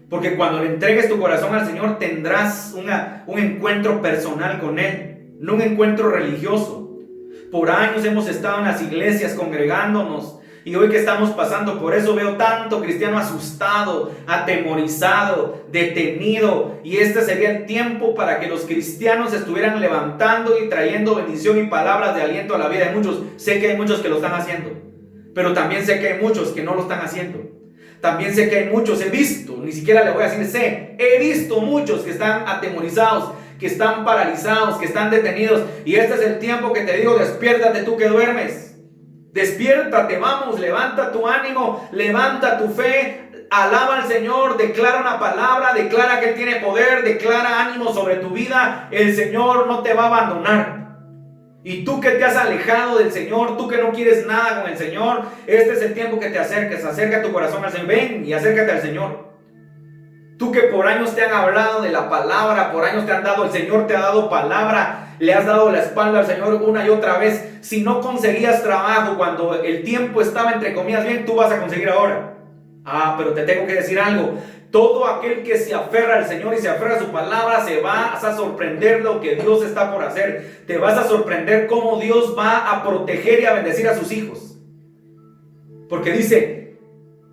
Speaker 2: Porque cuando le entregues tu corazón al Señor tendrás un encuentro personal con Él, no un encuentro religioso. Por años hemos estado en las iglesias congregándonos y hoy que estamos pasando por eso veo tanto cristiano asustado, atemorizado, detenido. Y este sería el tiempo para que los cristianos estuvieran levantando y trayendo bendición y palabras de aliento a la vida de muchos. Sé que hay muchos que lo están haciendo, pero también sé que hay muchos que no lo están haciendo. También sé que hay muchos, he visto, ni siquiera le voy a decir sé, he visto muchos que están atemorizados, que están paralizados, que están detenidos. Y este es el tiempo que te digo: despiértate tú que duermes. Despiértate, vamos, levanta tu ánimo, levanta tu fe, alaba al Señor, declara una palabra, declara que Él tiene poder, declara ánimo sobre tu vida. El Señor no te va a abandonar. Y tú que te has alejado del Señor, tú que no quieres nada con el Señor, este es el tiempo que te acerques. Acerca tu corazón al Señor. Ven y acércate al Señor. Tú que por años te han hablado de la palabra, por años te han dado, el Señor te ha dado palabra, le has dado la espalda al Señor una y otra vez. Si no conseguías trabajo cuando el tiempo estaba entre comillas bien, tú vas a conseguir ahora. Pero te tengo que decir algo. Todo aquel que se aferra al Señor y se aferra a su palabra, se vas a sorprender lo que Dios está por hacer. Te vas a sorprender cómo Dios va a proteger y a bendecir a sus hijos. Porque dice,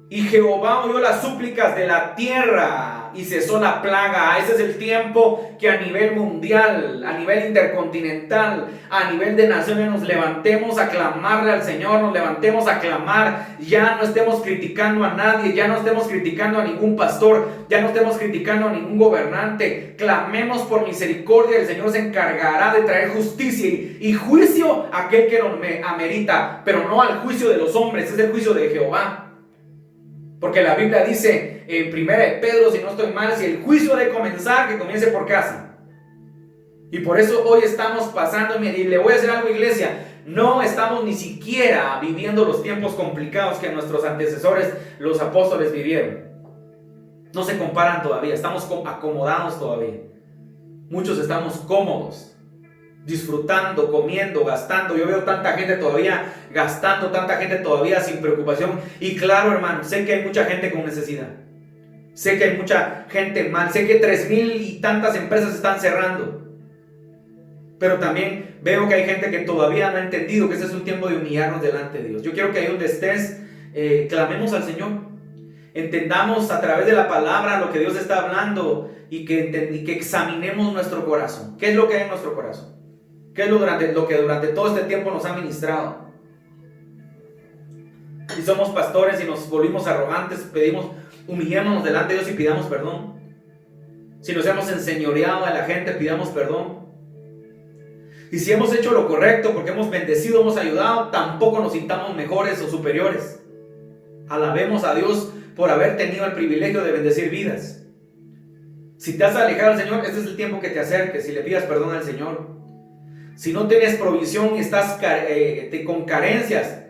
Speaker 2: y Jehová oyó las súplicas de la tierra y cesó la plaga. Ese es el tiempo que a nivel mundial, a nivel intercontinental, a nivel de naciones nos levantemos a clamarle al Señor, nos levantemos a clamar. Ya no estemos criticando a nadie, ya no estemos criticando a ningún pastor, ya no estemos criticando a ningún gobernante. Clamemos por misericordia, el Señor se encargará de traer justicia y juicio a aquel que lo amerita, pero no al juicio de los hombres, es el juicio de Jehová. Porque la Biblia dice en 1 Pedro, si no estoy mal, si el juicio ha de comenzar, que comience por casa. Y por eso hoy estamos pasando, y le voy a decir algo, iglesia, no estamos ni siquiera viviendo los tiempos complicados que nuestros antecesores, los apóstoles, vivieron. No se comparan todavía, estamos acomodados todavía. Muchos estamos cómodos, disfrutando, comiendo, gastando. Yo veo tanta gente todavía gastando, tanta gente todavía sin preocupación. Y claro, hermano, sé que hay mucha gente con necesidad. Sé que hay mucha gente mal. Sé que 3,000 y tantas empresas están cerrando. Pero también veo que hay gente que todavía no ha entendido que ese es un tiempo de humillarnos delante de Dios. Yo quiero que ahí donde estés, clamemos al Señor. Entendamos a través de la palabra lo que Dios está hablando y que examinemos nuestro corazón. ¿Qué es lo que hay en nuestro corazón? ¿Qué es lo que durante todo este tiempo nos ha ministrado? Si somos pastores y nos volvimos arrogantes, humillémonos delante de Dios y pidamos perdón. Si nos hemos enseñoreado a la gente, pidamos perdón. Y si hemos hecho lo correcto, porque hemos bendecido, hemos ayudado, tampoco nos sintamos mejores o superiores. Alabemos a Dios por haber tenido el privilegio de bendecir vidas. Si te has alejado del Señor, este es el tiempo que te acerques y le pidas perdón al Señor. Si no tienes provisión y estás con carencias,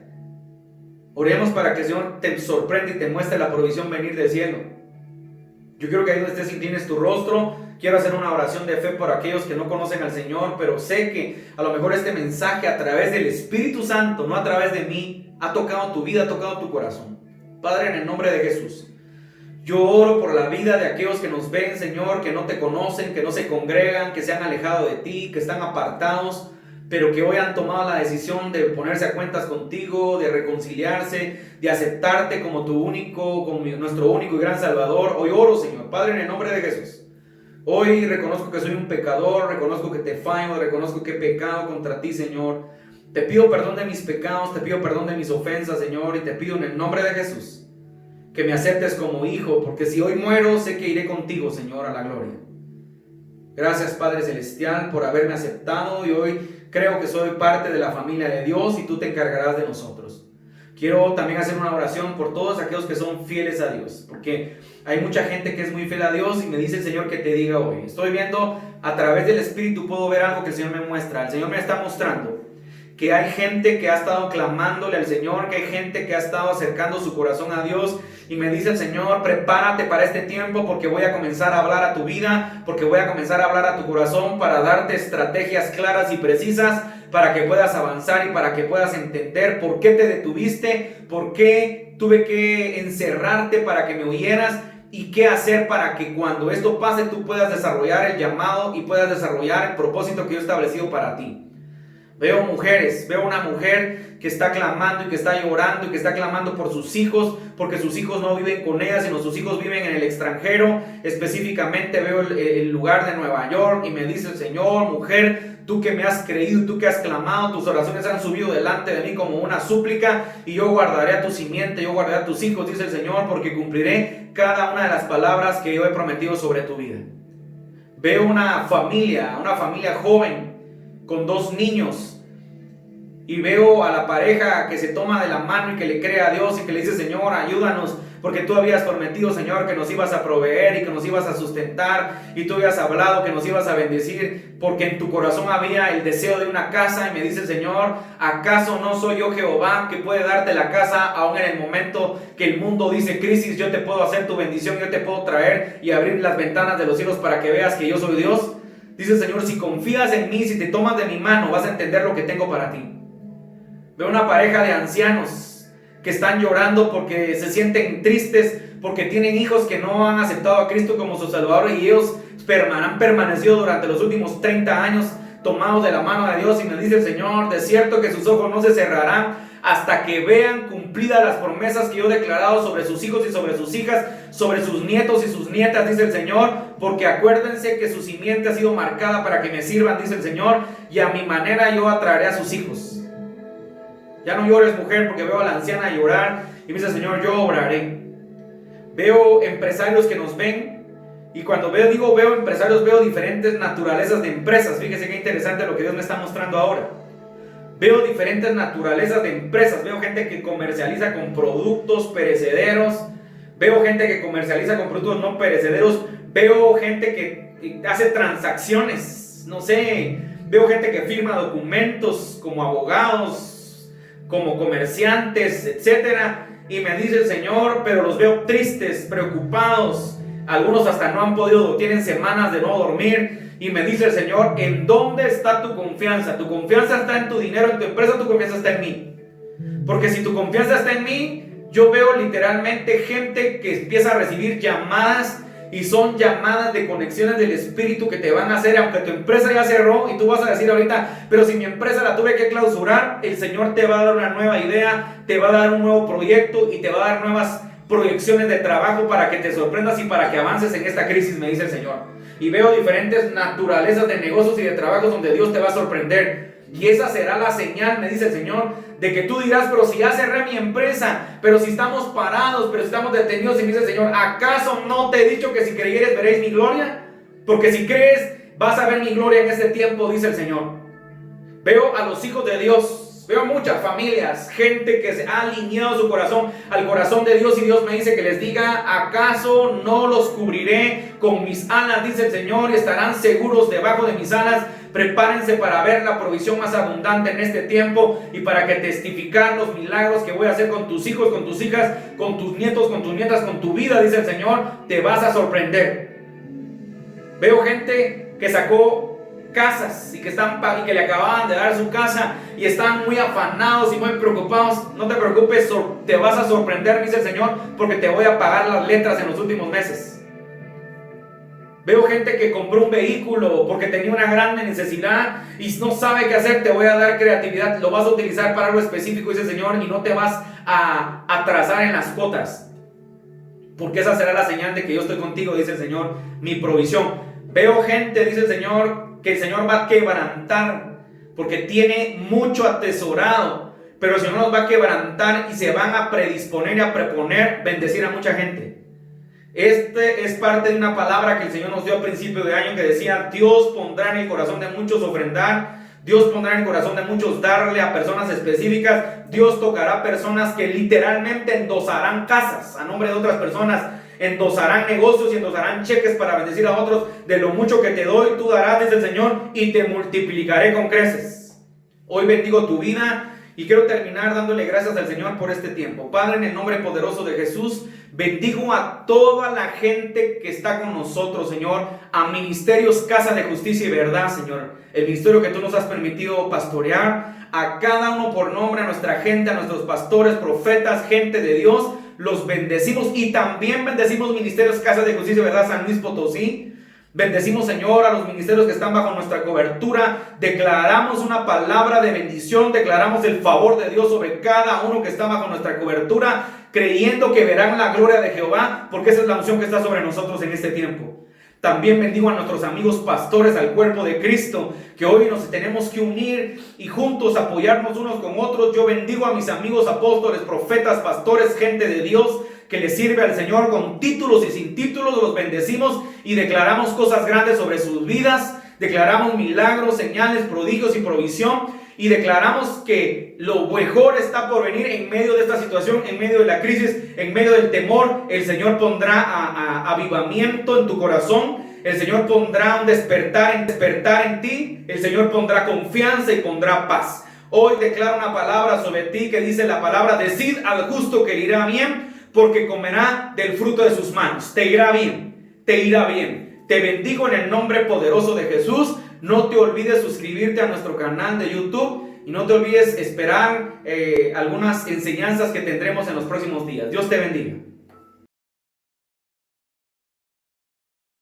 Speaker 2: oremos para que el Señor te sorprenda y te muestre la provisión venir del cielo. Yo quiero que ahí donde estés inclines tu rostro. Quiero hacer una oración de fe por aquellos que no conocen al Señor, pero sé que a lo mejor este mensaje a través del Espíritu Santo, no a través de mí, ha tocado tu vida, ha tocado tu corazón. Padre, en el nombre de Jesús, yo oro por la vida de aquellos que nos ven, Señor, que no te conocen, que no se congregan, que se han alejado de ti, que están apartados, pero que hoy han tomado la decisión de ponerse a cuentas contigo, de reconciliarse, de aceptarte como nuestro único y gran Salvador. Hoy oro, Señor, Padre, en el nombre de Jesús. Hoy reconozco que soy un pecador, reconozco que te fallo, reconozco que he pecado contra ti, Señor. Te pido perdón de mis pecados, te pido perdón de mis ofensas, Señor, y te pido en el nombre de Jesús que me aceptes como hijo, porque si hoy muero, sé que iré contigo, Señor, a la gloria. Gracias, Padre Celestial, por haberme aceptado, y hoy creo que soy parte de la familia de Dios y tú te encargarás de nosotros. Quiero también hacer una oración por todos aquellos que son fieles a Dios, porque hay mucha gente que es muy fiel a Dios y me dice el Señor que te diga hoy. Estoy viendo a través del Espíritu, puedo ver algo que el Señor me muestra. El Señor me está mostrando que hay gente que ha estado clamándole al Señor, que hay gente que ha estado acercando su corazón a Dios, y me dice el Señor, prepárate para este tiempo, porque voy a comenzar a hablar a tu vida, porque voy a comenzar a hablar a tu corazón para darte estrategias claras y precisas para que puedas avanzar y para que puedas entender por qué te detuviste, por qué tuve que encerrarte para que me oyeras, y qué hacer para que cuando esto pase tú puedas desarrollar el llamado y puedas desarrollar el propósito que yo he establecido para ti. Veo mujeres, veo una mujer que está clamando y que está llorando y que está clamando por sus hijos, porque sus hijos no viven con ella, sino sus hijos viven en el extranjero. Específicamente veo el lugar de Nueva York, y me dice el Señor, mujer, tú que me has creído, tú que has clamado, tus oraciones han subido delante de mí como una súplica, y yo guardaré a tu simiente, yo guardaré a tus hijos, dice el Señor, porque cumpliré cada una de las palabras que yo he prometido sobre tu vida. Veo una familia joven con 2 niños, y veo a la pareja que se toma de la mano y que le cree a Dios y que le dice, Señor, ayúdanos, porque tú habías prometido, Señor, que nos ibas a proveer y que nos ibas a sustentar, y tú habías hablado que nos ibas a bendecir, porque en tu corazón había el deseo de una casa. Y me dice, Señor, ¿acaso no soy yo Jehová que puede darte la casa aún en el momento que el mundo dice crisis? Yo te puedo hacer tu bendición, yo te puedo traer y abrir las ventanas de los cielos para que veas que yo soy Dios. Dice el Señor, si confías en mí, si te tomas de mi mano, vas a entender lo que tengo para ti. Veo una pareja de ancianos que están llorando porque se sienten tristes, porque tienen hijos que no han aceptado a Cristo como su Salvador y ellos han permanecido durante los últimos 30 años tomados de la mano de Dios. Y me dice el Señor, de cierto que sus ojos no se cerrarán hasta que vean cumplidas las promesas que yo he declarado sobre sus hijos y sobre sus hijas, sobre sus nietos y sus nietas, dice el Señor, porque acuérdense que su simiente ha sido marcada para que me sirvan, dice el Señor, y a mi manera yo atraeré a sus hijos. Ya no llores, mujer, porque veo a la anciana llorar, y me dice el Señor, yo obraré. Veo empresarios que nos ven, y cuando veo empresarios, veo diferentes naturalezas de empresas. Fíjese qué interesante lo que Dios me está mostrando ahora. Veo diferentes naturalezas de empresas. Veo gente que comercializa con productos perecederos. Veo gente que comercializa con productos no perecederos. Veo gente que hace transacciones. No sé. Veo gente que firma documentos como abogados, como comerciantes, etc. Y me dice el Señor, pero los veo tristes, preocupados. Algunos hasta no han podido, tienen semanas de no dormir. Y me dice el Señor, ¿en dónde está tu confianza? ¿Tu confianza está en tu dinero, en tu empresa? ¿Tu confianza está en mí? Porque si tu confianza está en mí, yo veo literalmente gente que empieza a recibir llamadas, y son llamadas de conexiones del Espíritu que te van a hacer, aunque tu empresa ya cerró y tú vas a decir ahorita, pero si mi empresa la tuve que clausurar, el Señor te va a dar una nueva idea, te va a dar un nuevo proyecto y te va a dar nuevas proyecciones de trabajo para que te sorprendas y para que avances en esta crisis, me dice el Señor. Y veo diferentes naturalezas de negocios y de trabajos donde Dios te va a sorprender. Y esa será la señal, me dice el Señor, de que tú dirás, pero si ya cerré mi empresa, pero si estamos parados, pero si estamos detenidos, y me dice el Señor, ¿acaso no te he dicho que si creyeres veréis mi gloria? Porque si crees, vas a ver mi gloria en este tiempo, dice el Señor. Veo a los hijos de Dios, veo muchas familias, gente que se ha alineado su corazón al corazón de Dios, y Dios me dice que les diga, ¿acaso no los cubriré con mis alas? Dice el Señor, y estarán seguros debajo de mis alas. Prepárense para ver la provisión más abundante en este tiempo y para que testificar los milagros que voy a hacer con tus hijos, con tus hijas, con tus nietos, con tus nietas, con tu vida, dice el Señor, te vas a sorprender. Veo gente que sacó casas y que le acababan de dar su casa y están muy afanados y muy preocupados. No te preocupes, te vas a sorprender, dice el Señor, porque te voy a pagar las letras en los últimos meses. Veo gente que compró un vehículo porque tenía una gran necesidad y no sabe qué hacer. Te voy a dar creatividad, lo vas a utilizar para algo específico, dice el Señor, y no te vas a atrasar en las cuotas, porque esa será la señal de que yo estoy contigo, dice el Señor, mi provisión. Veo gente, dice el Señor, que el Señor va a quebrantar porque tiene mucho atesorado, pero el Señor nos va a quebrantar y se van a predisponer y a preponer bendecir a mucha gente. Este es parte de una palabra que el Señor nos dio a principio de año que decía, Dios pondrá en el corazón de muchos ofrendar, Dios pondrá en el corazón de muchos darle a personas específicas, Dios tocará personas que literalmente endosarán casas a nombre de otras personas, endosarán negocios y endosarán cheques para bendecir a otros. De lo mucho que te doy, tú darás, dice el Señor, y te multiplicaré con creces. Hoy bendigo tu vida y quiero terminar dándole gracias al Señor por este tiempo. Padre, en el nombre poderoso de Jesús, bendigo a toda la gente que está con nosotros, Señor, a Ministerios Casa de Justicia y Verdad, Señor, el ministerio que tú nos has permitido pastorear, a cada uno por nombre, a nuestra gente, a nuestros pastores, profetas, gente de Dios, los bendecimos, y también bendecimos Ministerios Casa de Justicia y Verdad San Luis Potosí. Bendecimos, Señor, a los ministerios que están bajo nuestra cobertura. Declaramos una palabra de bendición, declaramos el favor de Dios sobre cada uno que está bajo nuestra cobertura, creyendo que verán la gloria de Jehová, porque esa es la unción que está sobre nosotros en este tiempo. También bendigo a nuestros amigos pastores, al cuerpo de Cristo, que hoy nos tenemos que unir y juntos apoyarnos unos con otros. Yo bendigo a mis amigos apóstoles, profetas, pastores, gente de Dios que le sirve al Señor con títulos y sin títulos. Los bendecimos y declaramos cosas grandes sobre sus vidas. Declaramos milagros, señales, prodigios y provisión. Y declaramos que lo mejor está por venir en medio de esta situación, en medio de la crisis, en medio del temor. El Señor pondrá avivamiento en tu corazón. El Señor pondrá un despertar en ti. El Señor pondrá confianza y pondrá paz. Hoy declaro una palabra sobre ti que dice la palabra: decid al justo que le irá bien, porque comerá del fruto de sus manos. Te irá bien, te irá bien. Te bendigo en el nombre poderoso de Jesús. No te olvides suscribirte a nuestro canal de YouTube. y no te olvides esperar algunas enseñanzas que tendremos en los próximos días. Dios te bendiga.